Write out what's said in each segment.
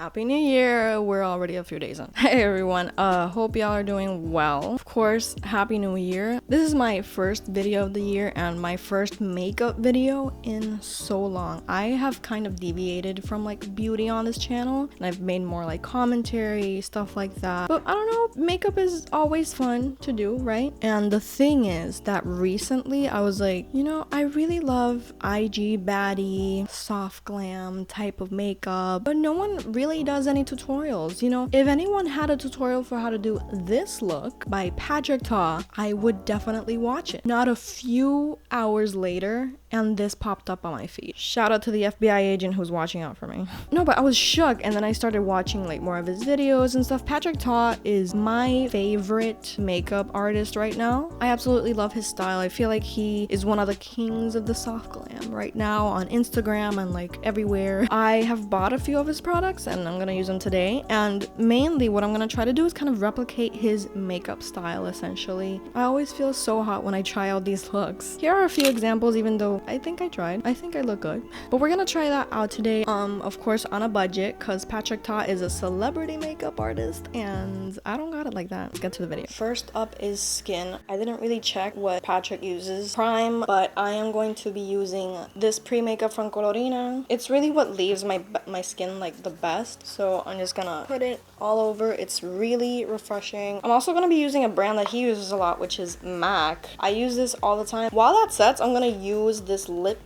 Happy New Year! We're already a few days in. Hey everyone, hope y'all are doing well. Of course, Happy New Year. This is my first video of the year and my first makeup video in so long. I have kind of deviated from like beauty on this channel and I've made more like commentary, stuff like that. But I don't know, makeup is always fun to do, right? And the thing is that recently I was like, you know, I really love IG baddie, soft glam type of makeup, but no one really does any tutorials. You know, if anyone had a tutorial for how to do this look by Patrick Ta, I would definitely watch it. Not a few hours later and this popped up on my feed. Shout out to the FBI agent who's watching out for me. No, but I was shook and then I started watching like more of his videos and stuff. Patrick Ta is my favorite makeup artist right now. I absolutely love his style. I feel like he is one of the kings of the soft glam right now on Instagram and like everywhere. I have bought a few of his products and I'm gonna use them today. And mainly what I'm gonna try to do is kind of replicate his makeup style essentially. I always feel so hot when I try out these looks. Here are a few examples, even though I think I tried. I think I look good. But we're gonna try that out today. Of course on a budget, cause Patrick Ta is a celebrity makeup artist and I don't got it like that. Let's get to the video. First up is skin. I didn't really check what Patrick uses prime, but I am going to be using this pre-makeup from Colorina. It's really what leaves my skin like the best. So I'm just gonna put it all over. It's really refreshing. I'm also gonna be using a brand that he uses a lot, which is MAC. I use this all the time. While that sets, I'm gonna use this lip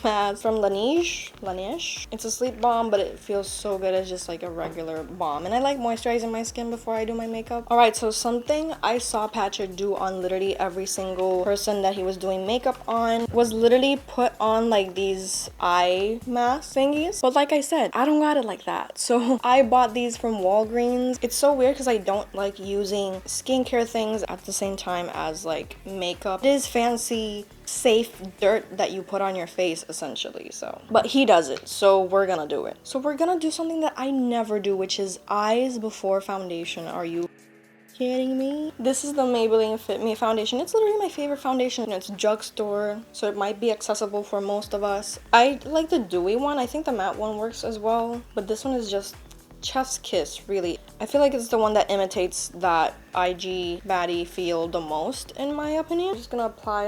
mask from Laneige. It's a sleep balm, but it feels so good as just like a regular balm. And I like moisturizing my skin before I do my makeup. Alright, so something I saw Patrick do on literally every single person that he was doing makeup on was literally put on like these eye mask thingies. But like I said, I don't got it like that. So I bought these from Walgreens. It's so weird because I don't like using skincare things at the same time as like makeup. It is fancy, safe dirt that you put on your face essentially. So but he does it, so we're gonna do it. So we're gonna do something that I never do, which is eyes before foundation. Are you kidding me? This is the Maybelline Fit Me foundation. It's literally my favorite foundation. It's drugstore, so it might be accessible for most of us. I like the dewy one. I think the matte one works as well, but this one is just chef's kiss, really. I feel like it's the one that imitates that IG baddie feel the most, in my opinion. I'm just gonna apply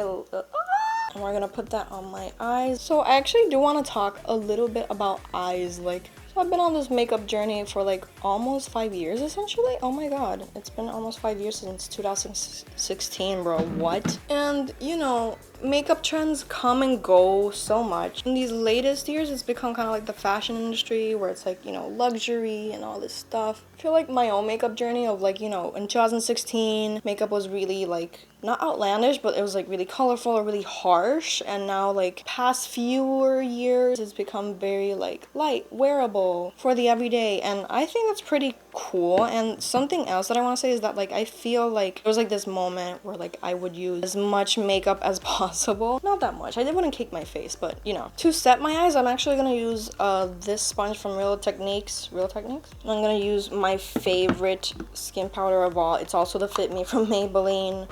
and we're gonna put that on my eyes. So I actually do want to talk a little bit about eyes. Like, so I've been on this makeup journey for like almost 5 years essentially. Oh my god, it's been almost 5 years since 2016, bro. What? And you know, makeup trends come and go so much. In these latest years, it's become kind of like the fashion industry where it's like, you know, luxury and all this stuff. I feel like my own makeup journey of like, you know, in 2016, makeup was really like, not outlandish, but it was like really colorful or really harsh. And now like past fewer years, it's become very like light, wearable for the everyday. And I think that's pretty cool. And something else that I want to say is that like, I feel like there was like this moment where like I would use as much makeup as possible. Not that much. I wouldn't cake my face, but you know. To set my eyes, I'm actually gonna use this sponge from Real Techniques. I'm gonna use my favorite skin powder of all. It's also the Fit Me from Maybelline.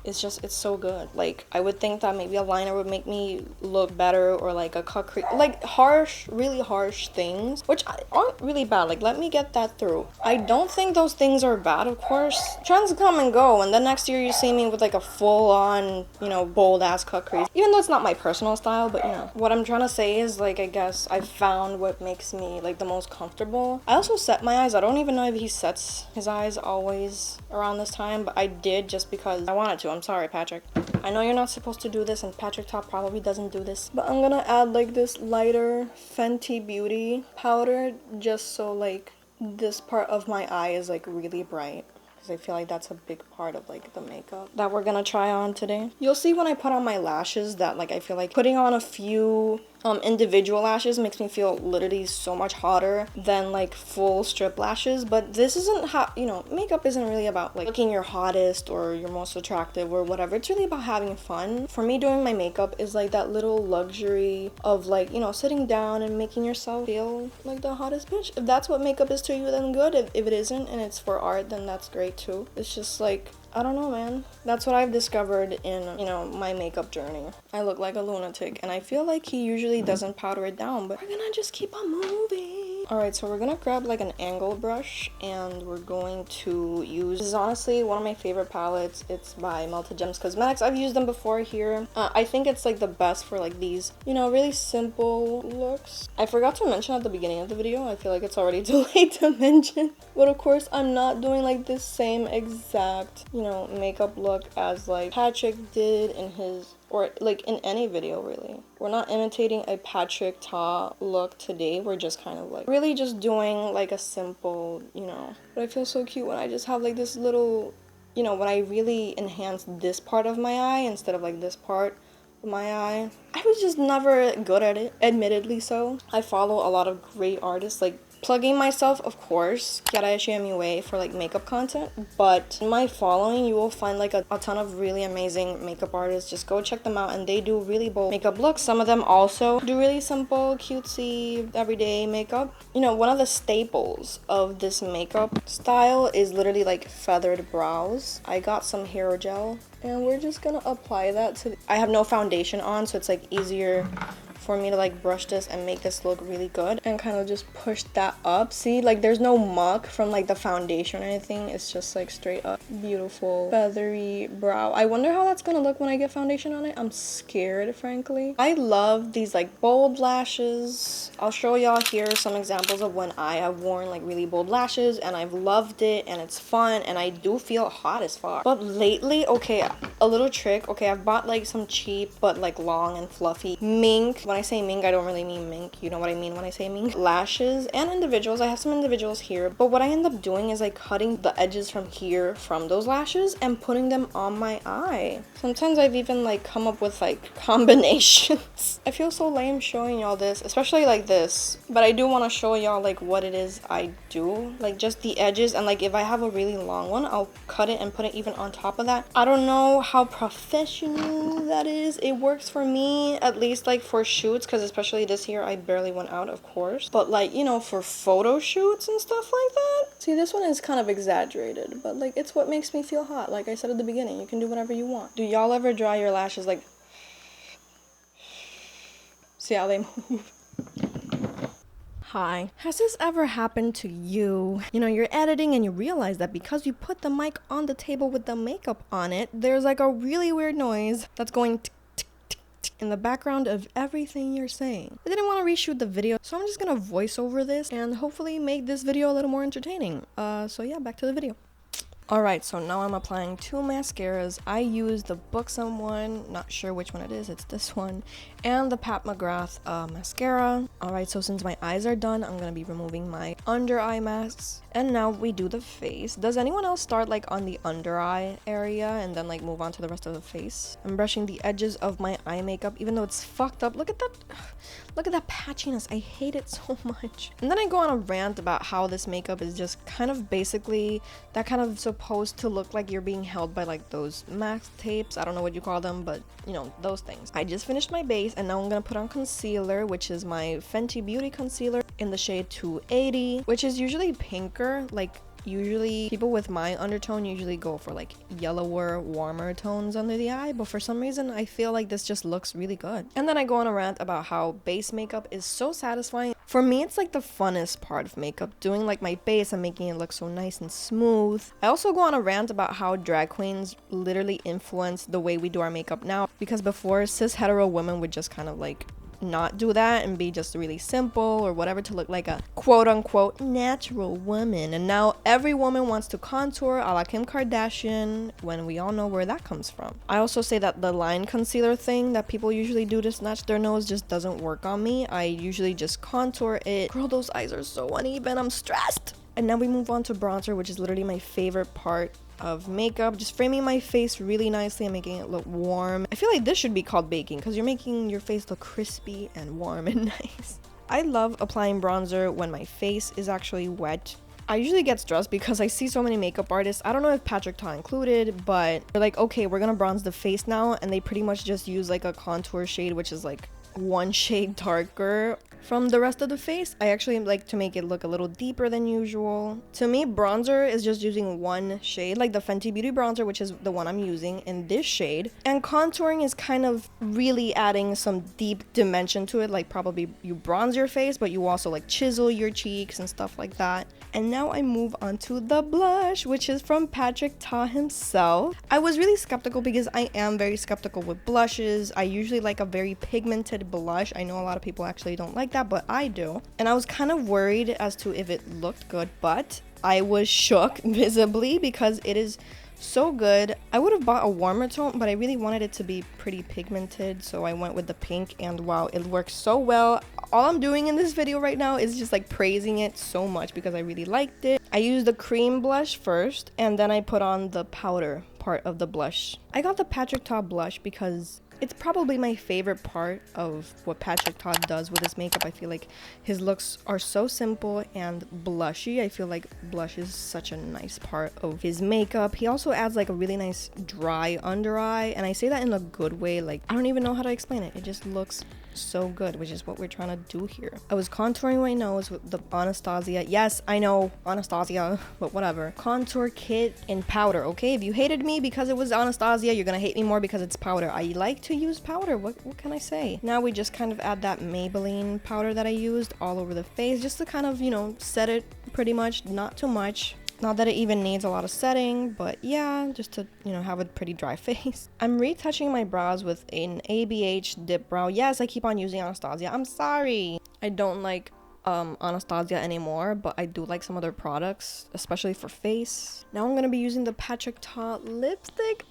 It's so good. Like, I would think that maybe a liner would make me look better, or like a cut crease, like harsh, really harsh things, which aren't really bad. Like, let me get that through. I don't think those things are bad, of course. Trends come and go, and then next year you see me with like a full-on, you know, bold-ass cut crease. Even though it's not my personal style, but you know. What I'm trying to say is, like, I guess I found what makes me like the most comfortable. I also set my eyes. I don't even know if he sets his eyes always around this time, but I did just because I wanted to. I'm sorry, Patrick. I know you're not supposed to do this, and Patrick Ta probably doesn't do this, but I'm gonna add like this lighter Fenty Beauty powder just so like this part of my eye is like really bright, because I feel like that's a big part of like the makeup that we're gonna try on today. You'll see when I put on my lashes that like I feel like putting on a few individual lashes makes me feel literally so much hotter than like full strip lashes. But this isn't how, you know, makeup isn't really about like looking your hottest or your most attractive or whatever. It's really about having fun. For me, doing my makeup is like that little luxury of like, you know, sitting down and making yourself feel like the hottest bitch. If that's what makeup is to you, then good. If it isn't and it's for art, then that's great too. It's just like, I don't know, man. That's what I've discovered in, you know, my makeup journey. I look like a lunatic, and I feel like he usually doesn't powder it down, but we're gonna just keep on moving. Alright, so we're gonna grab like an angle brush and we're going to use, this is honestly one of my favorite palettes. It's by Melted Gems Cosmetics. I've used them before here. I think it's like the best for like these, you know, really simple looks. I forgot to mention at the beginning of the video, I feel like it's already too late to mention, but of course I'm not doing like this same exact, you know, makeup look as like Patrick did in his, or like in any video really. We're not imitating a Patrick Ta look today. We're just kind of like really just doing like a simple, you know. But I feel so cute when I just have like this little, you know, when I really enhance this part of my eye instead of like this part of my eye. I was just never good at it, admittedly so. I follow a lot of great artists, like plugging myself, of course, kiaraeshi for like makeup content, but in my following you will find like a ton of really amazing makeup artists. Just go check them out, and they do really bold makeup looks. Some of them also do really simple, cutesy, everyday makeup. You know, one of the staples of this makeup style is literally like feathered brows. I got some hair gel and we're just gonna apply that to, I have no foundation on, so it's like easier for me to like brush this and make this look really good and kind of just push that up. See, like there's no muck from like the foundation or anything. It's just like straight up beautiful feathery brow. I wonder how that's gonna look when I get foundation on it. I'm scared, frankly. I love these like bold lashes. I'll show y'all here some examples of when I have worn like really bold lashes and I've loved it and it's fun and I do feel hot as fuck. But lately, okay, a little trick. Okay, I've bought like some cheap but like long and fluffy mink. When I say mink, I don't really mean mink. You know what I mean when I say mink. Lashes and individuals. I have some individuals here. But what I end up doing is like cutting the edges from here from those lashes and putting them on my eye. Sometimes I've even like come up with like combinations. I feel so lame showing y'all this, especially like this. But I do want to show y'all like what it is I do. Like just the edges, and like if I have a really long one, I'll cut it and put it even on top of that. I don't know how professional that is. It works for me, at least like for shoots, because especially this year I barely went out, of course, but like, you know, for photo shoots and stuff like that. See, this one is kind of exaggerated, but like it's what makes me feel hot. Like I said at the beginning, you can do whatever you want. Do y'all ever dry your lashes like, see how they move? Hi. Has this ever happened to you? You know, you're editing and you realize that because you put the mic on the table with the makeup on it, there's like a really weird noise that's going in the background of everything you're saying. I didn't want to reshoot the video, so I'm just gonna voice over this and hopefully make this video a little more entertaining. So yeah, back to the video. Alright, so now I'm applying two mascaras. I use the Buxom one, not sure which one it is, it's this one, and the Pat McGrath mascara. Alright, so since my eyes are done, I'm gonna be removing my under eye masks. And now we do the face. Does anyone else start like on the under eye area and then like move on to the rest of the face? I'm brushing the edges of my eye makeup, even though it's fucked up. Look at that. Look at that patchiness. I hate it so much. And then I go on a rant about how this makeup is just kind of basically that kind of supposed to look like you're being held by like those max tapes. I don't know what you call them, but you know, those things. I just finished my base and now I'm gonna put on concealer, which is my Fenty Beauty concealer in the shade 280, which is usually pinker. Like usually people with my undertone usually go for like yellower, warmer tones under the eye, but for some reason I feel like this just looks really good. And then I go on a rant about how base makeup is so satisfying. For me, it's like the funnest part of makeup, doing like my base and making it look so nice and smooth. I also go on a rant about how drag queens literally influence the way we do our makeup now, because before cis hetero women would just kind of like not do that and be just really simple or whatever to look like a quote-unquote natural woman, and now every woman wants to contour a la Kim Kardashian, when we all know where that comes from. I also say that the line concealer thing that people usually do to snatch their nose just doesn't work on me. I usually just contour it. Girl, those eyes are so uneven, I'm stressed. And now we move on to bronzer, which is literally my favorite part of makeup, just framing my face really nicely and making it look warm. I feel like this should be called baking because you're making your face look crispy and warm and nice. I love applying bronzer when my face is actually wet. I usually get stressed because I see so many makeup artists, I don't know if Patrick Ta included, but they're like, okay, we're gonna bronze the face now, and they pretty much just use like a contour shade, which is like one shade darker from the rest of the face. I actually like to make it look a little deeper than usual. To me, bronzer is just using one shade, like the Fenty Beauty bronzer, which is the one I'm using in this shade. And contouring is kind of really adding some deep dimension to it, like probably you bronze your face, but you also like chisel your cheeks and stuff like that. And now I move on to the blush, which is from Patrick Ta himself. I was really skeptical because I am very skeptical with blushes. I usually like a very pigmented blush. I know a lot of people actually don't like that, but I do. And I was kind of worried as to if it looked good, but I was shook visibly because it is so good. I would have bought a warmer tone, but I really wanted it to be pretty pigmented, so I went with the pink, and wow, it works so well. All I'm doing in this video right now is just like praising it so much because I really liked it. I used the cream blush first, and then I put on the powder part of the blush. I got the Patrick Ta blush because it's probably my favorite part of what Patrick Ta does with his makeup. I feel like his looks are so simple and blushy. I feel like blush is such a nice part of his makeup. He also adds like a really nice dry under eye, and I say that in a good way. Like, I don't even know how to explain it. It just looks so good, which is what we're trying to do here. I was contouring my nose with the Anastasia, yes, I know, Anastasia, but whatever, contour kit in powder. Okay, if you hated me because it was Anastasia, you're gonna hate me more because it's powder. I like to use powder. What can I say? Now we just kind of add that Maybelline powder that I used all over the face, just to kind of, you know, set it pretty much, not too much. Not that it even needs a lot of setting, but yeah, just to, you know, have a pretty dry face. I'm retouching my brows with an ABH dip brow. Yes, I keep on using Anastasia. I'm sorry. I don't like Anastasia anymore, but I do like some other products, especially for face. Now I'm gonna be using the Patrick Ta lipstick.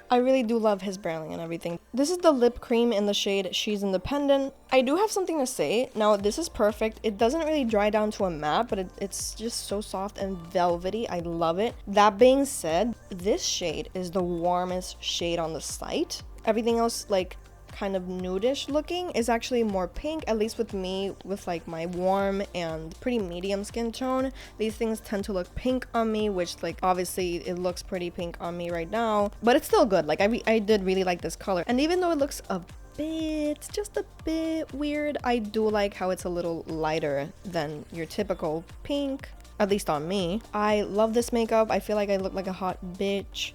I really do love his branding and everything. This is the lip cream in the shade She's Independent. I do have something to say. Now, this is perfect. It doesn't really dry down to a matte, but it's just so soft and velvety. I love it. That being said, this shade is the warmest shade on the site. Everything else, like, kind of nudish looking, is actually more pink, at least with me, with like my warm and pretty medium skin tone. These things tend to look pink on me, which like obviously it looks pretty pink on me right now, but it's still good. Like I did really like this color, and even though it looks just a bit weird, I do like how it's a little lighter than your typical pink, at least on me. I love this makeup. I feel like I look like a hot bitch.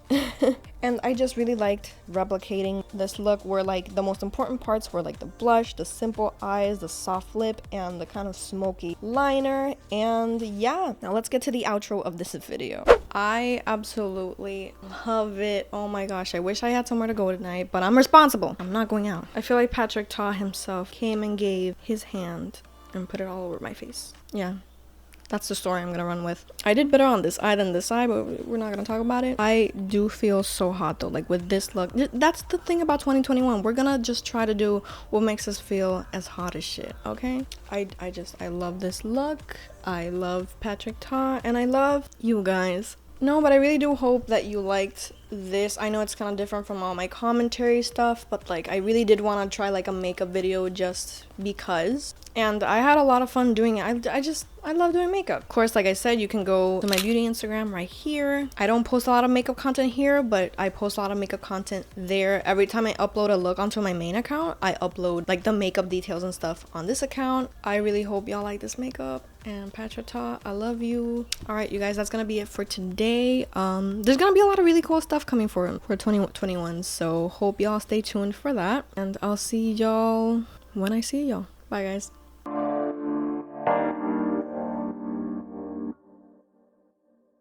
And I just really liked replicating this look where like the most important parts were like the blush, the simple eyes, the soft lip, and the kind of smoky liner. And yeah, now let's get to the outro of this video. I absolutely love it. Oh my gosh, I wish I had somewhere to go tonight, but I'm responsible. I'm not going out. I feel like Patrick Ta himself came and gave his hand and put it all over my face. Yeah. That's the story I'm gonna run with. I did better on this eye than this eye, but we're not gonna talk about it. I do feel so hot though, like with this look. That's the thing about 2021. We're gonna just try to do what makes us feel as hot as shit, okay? I love this look. I love Patrick Ta, and I love you guys. No, but I really do hope that you liked this. I know it's kind of different from all my commentary stuff, but like I really did want to try like a makeup video just because, and I had a lot of fun doing it. I love doing makeup. Of course, like I said, you can go to my beauty Instagram right here. I don't post a lot of makeup content here, but I post a lot of makeup content there. Every time I upload a look onto my main account, I upload like the makeup details and stuff on this account. I really hope y'all like this makeup. And Patrick Ta, I love you. All right, you guys, that's gonna be it for today. There's gonna be a lot of really cool stuff coming for 2021, so hope y'all stay tuned for that, and I'll see y'all when I see y'all. Bye guys.